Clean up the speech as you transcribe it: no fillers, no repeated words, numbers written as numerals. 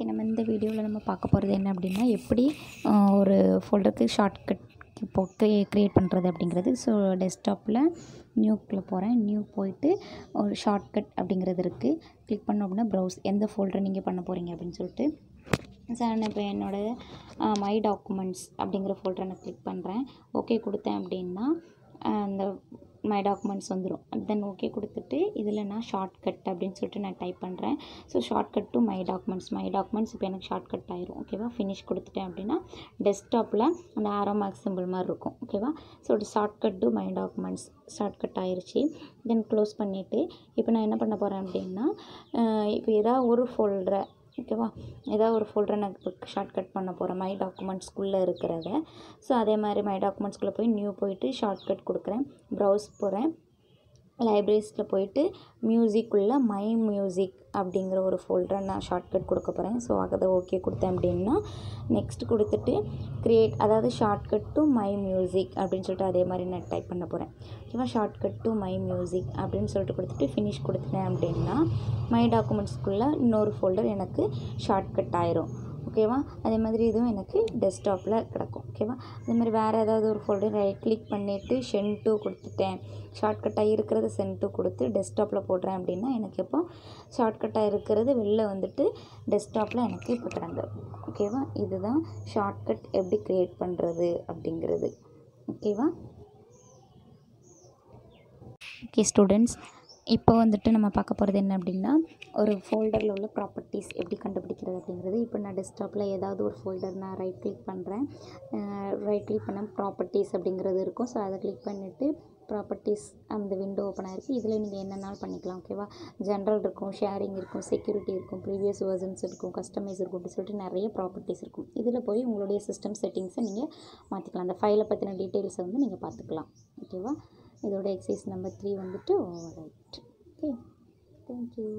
Okay, நம்ம இந்த வீடியோவில் நம்ம பார்க்க போகிறது என்ன அப்படின்னா, எப்படி ஒரு ஃபோல்டருக்கு ஷார்ட்கட் இப்போ க்ரியேட் பண்ணுறது அப்படிங்கிறது. ஸோ டெஸ்க்டாப்பில் நியூக்குள்ளே போகிறேன். நியூ போயிட்டு ஒரு ஷார்ட்கட் அப்படிங்கிறது இருக்குது. கிளிக் பண்ணோம் அப்படின்னா ப்ரௌஸ் எந்த ஃபோல்டரை நீங்கள் பண்ண போகிறீங்க அப்படின்னு சொல்லிட்டு. சார் நான் இப்போ என்னோடய மை டாக்குமெண்ட்ஸ் அப்படிங்கிற ஃபோல்டரை நான் கிளிக் பண்ணுறேன். ஓகே கொடுத்தேன் அப்படின்னா அந்த மை டாக்குமெண்ட்ஸ் வந்துடும். தென் ஓகே கொடுத்துட்டு இதில் நான் ஷார்ட்கட் அப்படின்னு சொல்லிட்டு நான் டைப் பண்ணுறேன். So shortcut to my documents இப்போ எனக்கு ஷார்ட்கட் ஆயிரும். ஓகேவா, ஃபினிஷ் கொடுத்துட்டேன் அப்படின்னா டெஸ்க்டாப்பில் அந்த ஆரோ மார்க் சிம்பிள் மாதிரி இருக்கும். ஓகேவா, so shortcut to my documents shortcut ஆயிடுச்சு. தென் க்ளோஸ் பண்ணிவிட்டு இப்போ நான் என்ன பண்ண போகிறேன் அப்படின்னா, இப்போ ஏதாவது ஒரு ஃபோல்டரை, ஓகேவா, ஏதாவது ஒரு ஃபோல்டரை நான் இப்போ ஷார்ட்கட் பண்ண போகிறேன் மை டாக்குமெண்ட்ஸ்குள்ளே இருக்கிறத. ஸோ அதே மாதிரி மை டாக்குமெண்ட்ஸ்குள்ளே போய் நியூ போயிட்டு ஷார்ட்கட் கொடுக்குறேன். ப்ரௌஸ் போகிறேன். லைப்ரரிஸில் போயிட்டு மியூசிக்குள்ளே மை மியூசிக் அப்படிங்கிற ஒரு ஃபோல்டரை நான் ஷார்ட்கட் கொடுக்க போகிறேன். ஸோ அதை ஓகே கொடுத்தேன் அப்படின்னா நெக்ஸ்ட் கொடுத்துட்டு க்ரியேட், அதாவது ஷார்ட்கட் டு மை மியூசிக் அப்படின்னு சொல்லிட்டு அதே மாதிரி நான் டைப் பண்ண போகிறேன். ஓகேவா, ஷார்ட்கட் டு மை மியூசிக் அப்படின்னு சொல்லிட்டு கொடுத்துட்டு ஃபினிஷ் கொடுத்துட்டேன் அப்படின்னா மை டாக்குமெண்ட்ஸ்குள்ளே இன்னொரு ஃபோல்டர் எனக்கு ஷார்ட்கட் ஆயிரும். ஓகேவா, அதே மாதிரி இதுவும் எனக்கு டெஸ்க்டாப்பில் கிடக்கும். ஓகேவா, அதே மாதிரி வேறு ஏதாவது ஒரு ஃபோல்டர் ரைட் கிளிக் பண்ணிவிட்டு சென்ட் டு கொடுத்துட்டேன். ஷார்ட்கட்டாக இருக்கிறது சென்ட் டு கொடுத்து டெஸ்க்டாப்பில் போடுறேன் அப்படின்னா எனக்கு இப்போ ஷார்ட்கட்டாக இருக்கிறது வெளில வந்துட்டு டெஸ்க்டாப்பில் எனக்கு இப்போ கிடந்துடும். ஓகேவா, இதுதான் ஷார்ட்கட் எப்படி க்ரியேட் பண்ணுறது அப்படிங்கிறது. ஓகேவா. ஓகே ஸ்டூடெண்ட்ஸ், இப்போ வந்துட்டு நம்ம பார்க்க போகிறது என்ன அப்படின்னா, ஒரு ஃபோல்டரில் உள்ள ப்ராப்பர்ட்டிஸ் எப்படி கண்டுபிடிக்கிறது அப்படிங்கிறது. இப்போ நான் டெஸ்க்டாப்பில் ஏதாவது ஒரு ஃபோல்டர் நான் ரைட் கிளிக் பண்ணுறேன். ரைட் கிளிக் பண்ண ப்ராப்பர்ட்டிஸ் அப்படிங்கிறது இருக்கும். ஸோ அதை கிளிக் பண்ணிவிட்டு ப்ராப்பர்ட்டிஸ் அந்த விண்டோ ஓப்பன் ஆகிருக்கு. இதில் நீங்கள் என்னென்னாலும் பண்ணிக்கலாம். ஓகேவா, ஜென்ரல் இருக்கும், ஷேரிங் இருக்கும், செக்யூரிட்டி இருக்கும், ப்ரீவியஸ் வெர்ஷன்ஸ் இருக்கும், கஸ்டமைஸ் இருக்கும், அப்படி சொல்லிட்டு நிறைய ப்ராப்பர்ட்டிஸ் இருக்கும். இதில் போய் உங்களுடைய சிஸ்டம் செட்டிங்ஸை நீங்கள் மாற்றிக்கலாம். அந்த ஃபைலை பற்றின டீட்டெயில்ஸை வந்து நீங்கள் பார்த்துக்கலாம். ஓகேவா, இதோட எக்ஸசைஸ் நம்பர் 3 வந்துட்டு over right. Okay, thank you.